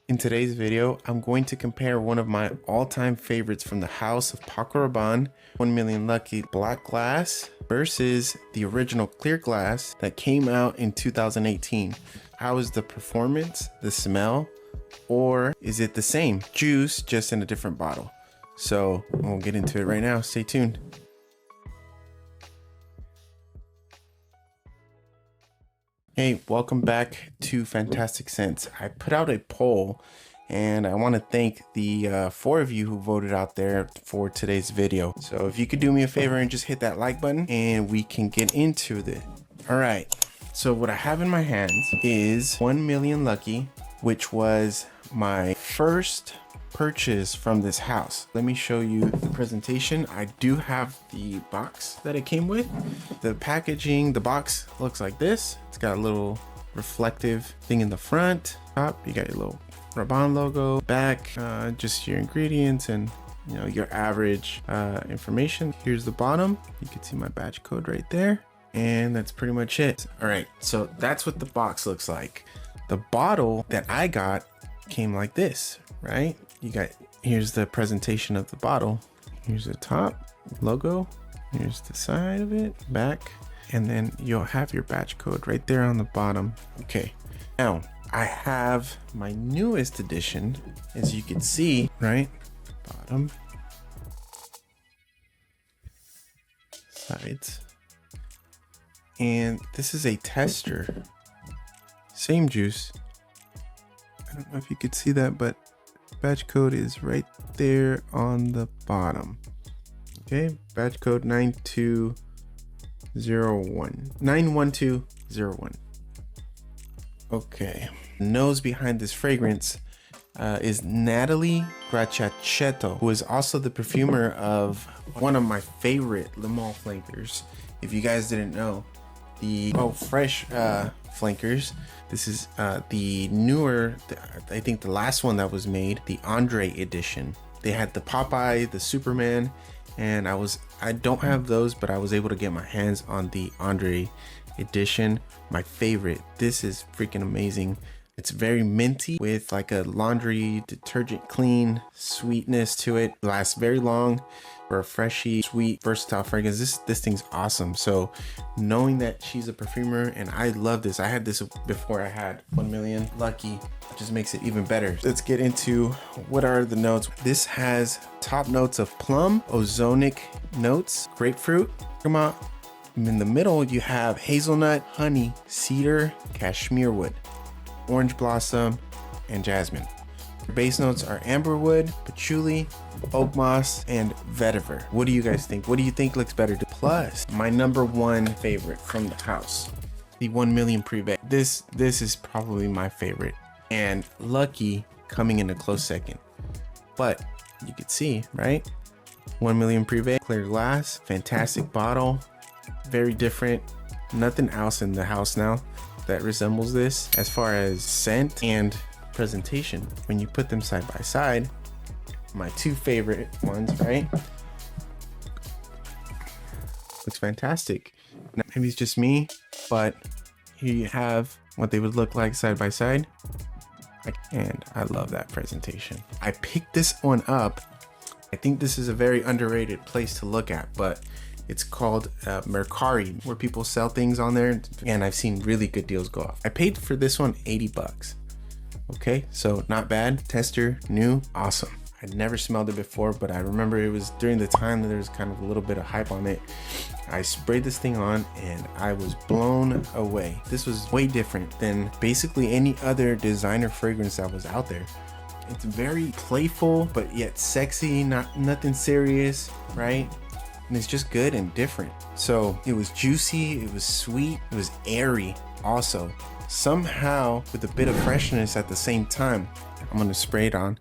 In today's video, I'm going to compare one of my all-time favorites from the house of Paco Rabanne, 1 Million Lucky Black Glass versus the original clear glass that came out in 2018. How is the performance, the smell, or is it the same juice just in a different bottle? So we'll get into it right now. Stay tuned. Hey, welcome back to Fantastic Scents. I put out a poll and I want to thank the 4 of you who voted out there for today's video. So if you could do me a favor and just hit that like button and we can get into it. All right, so what I have in my hands is 1 Million Lucky, which was my first purchase from this house. Let me show you the presentation. I do have the box that it came with. The packaging, the box looks like this. It's got a little reflective thing in the front. Top, you got your little Rabanne logo. Back, just your ingredients and your average information. Here's the bottom. You can see my batch code right there. And that's pretty much it. All right, so that's what the box looks like. The bottle that I got came like this, right? Here's the presentation of the bottle. Here's the top logo. Here's the side of it, back, and then you'll have your batch code right there on the bottom. Okay, now I have my newest edition, as you can see, right? Bottom, sides, and this is a tester. Same juice. I don't know if you could see that, but batch code is right there on the bottom. Okay, batch code 91201. Okay, nose behind this fragrance is Natalie Gracciacchetto, who is also the perfumer of one of my favorite Le Male flankers. If you guys didn't know, the fresh flankers. This is the newer, I think the last one that was made, the Andre edition. They had the Popeye, the Superman, and I don't have those, but I was able to get my hands on the Andre edition. My favorite. This is freaking amazing. It's very minty with like a laundry detergent clean sweetness to it. Lasts very long for a freshy, sweet, versatile fragrance. This thing's awesome. So knowing that she's a perfumer, and I love this. I had this before I had 1 Million Lucky. It just makes it even better. Let's get into what are the notes. This has top notes of plum, ozonic notes, grapefruit, bergamot. In the middle, you have hazelnut, honey, cedar, cashmere wood, orange blossom, and jasmine. Base notes are amberwood, patchouli, oak moss, and vetiver. What do you guys think? What do you think looks better? Plus, my number one favorite from the house, the 1 Million Privé. This is probably my favorite, and Lucky coming in a close second. But you can see, right? 1 Million Privé, clear glass, fantastic bottle, very different. Nothing else in the house now that resembles this as far as scent and presentation. When you put them side by side, my two favorite ones, right? Looks fantastic. Now, maybe it's just me, but here you have what they would look like side by side. And I love that presentation. I picked this one up. I think this is a very underrated place to look at, but it's called Mercari, where people sell things on there, and I've seen really good deals go off. I paid for this one $80. Okay, so not bad. Tester, new, awesome. I'd never smelled it before, but I remember it was during the time that there was kind of a little bit of hype on it. I sprayed this thing on and I was blown away. This was way different than basically any other designer fragrance that was out there. It's very playful, but yet sexy, nothing serious, right? And it's just good and different. So it was juicy, it was sweet, it was airy also. Somehow with a bit of freshness at the same time. I'm gonna spray it on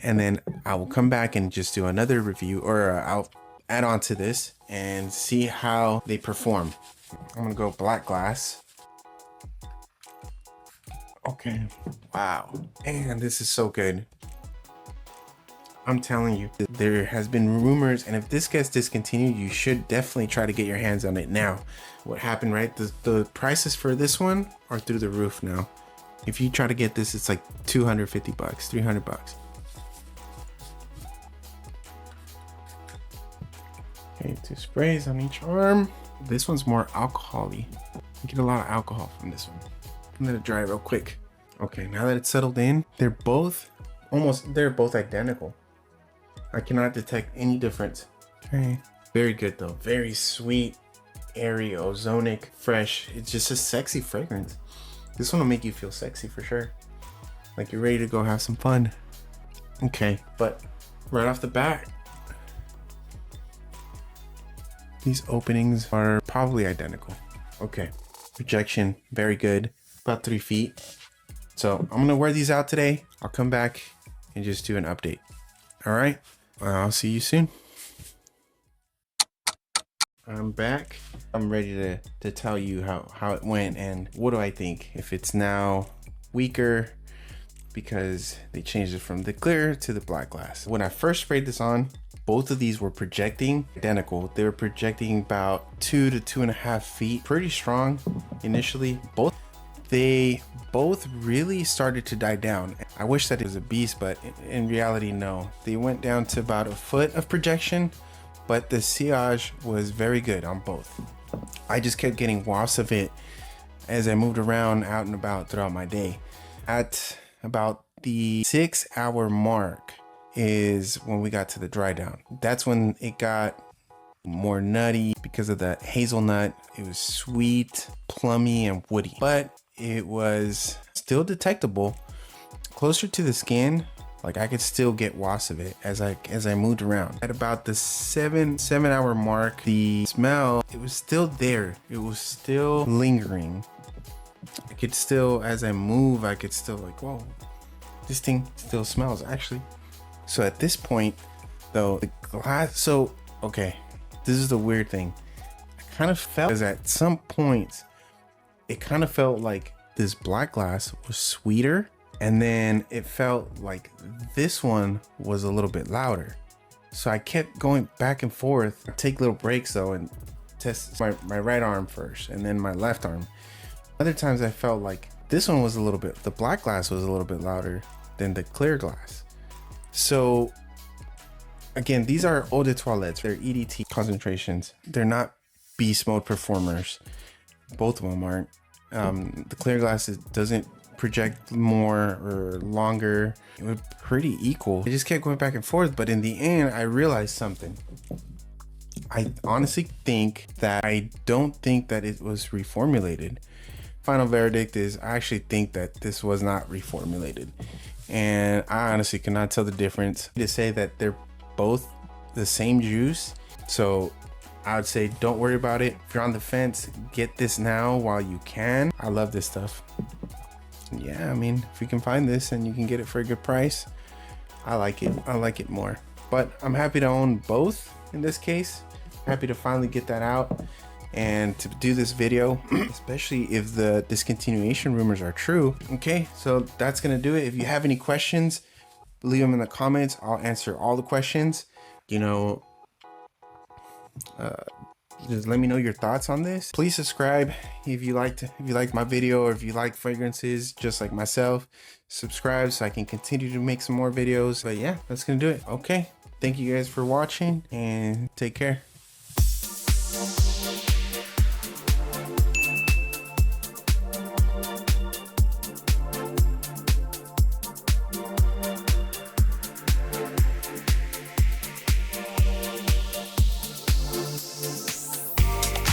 and then I will come back and just do another review, or I'll add on to this and see how they perform. I'm gonna go black glass. Okay, wow, and this is so good. I'm telling you, there has been rumors, and if this gets discontinued, you should definitely try to get your hands on it now. What happened, right? The prices for this one are through the roof now. If you try to get this, it's like 250 bucks, 300 bucks. Okay, 2 sprays on each arm. This one's more alcohol-y. You get a lot of alcohol from this one. I'm gonna dry real quick. Okay, now that it's settled in, they're both identical. I cannot detect any difference. Okay, very good though. Very sweet, airy, ozonic, fresh. It's just a sexy fragrance. This one will make you feel sexy for sure. Like you're ready to go have some fun. Okay, but right off the bat, these openings are probably identical. Okay, projection, very good. About 3 feet. So I'm gonna wear these out today. I'll come back and just do an update. All right, I'll see you soon. I'm back. I'm ready to tell you how it went and what do I think. If it's now weaker because they changed it from the clear to the black glass. When I first sprayed this on, both of these were projecting identical. They were projecting about 2 to 2.5 feet. Pretty strong initially. They both really started to die down. I wish that it was a beast, but in reality, no. They went down to about 1 foot of projection, but the sillage was very good on both. I just kept getting wafts of it as I moved around out and about throughout my day. At about the 6-hour mark is when we got to the dry down. That's when it got more nutty because of the hazelnut. It was sweet, plummy, and woody, but it was still detectable closer to the skin. Like I could still get wafts of it as I moved around. At about the 7-hour mark, the smell, it was still there. It was still lingering. I could still, as I move, I could still like, whoa, this thing still smells actually. So at this point though, the glass, so, okay, this is the weird thing. I kind of felt, because at some points, it kind of felt like this black glass was sweeter, and then it felt like this one was a little bit louder. So I kept going back and forth. I take little breaks though and test my right arm first and then my left arm. Other times I felt like this one was a little bit, the black glass was a little bit louder than the clear glass. So again, these are eau de toilettes. They're EDT concentrations. They're not beast mode performers. Both of them aren't. The clear glass doesn't project more or longer. It was pretty equal. I just kept going back and forth, but in the end, I realized something. I honestly think that I don't think that it was reformulated. Final verdict is I actually think that this was not reformulated, and I honestly cannot tell the difference. To say that they're both the same juice, so I would say don't worry about it. If you're on the fence, get this now while you can. I love this stuff. Yeah, I mean, if you can find this and you can get it for a good price, I like it. I like it more. But I'm happy to own both in this case. Happy to finally get that out and to do this video, especially if the discontinuation rumors are true. Okay, so that's gonna do it. If you have any questions, leave them in the comments. I'll answer all the questions. You know, just let me know your thoughts on this. Please subscribe if you liked my video, or if you like fragrances just like myself. Subscribe so I can continue to make some more videos. But yeah, that's gonna do it. Okay, thank you guys for watching and take care.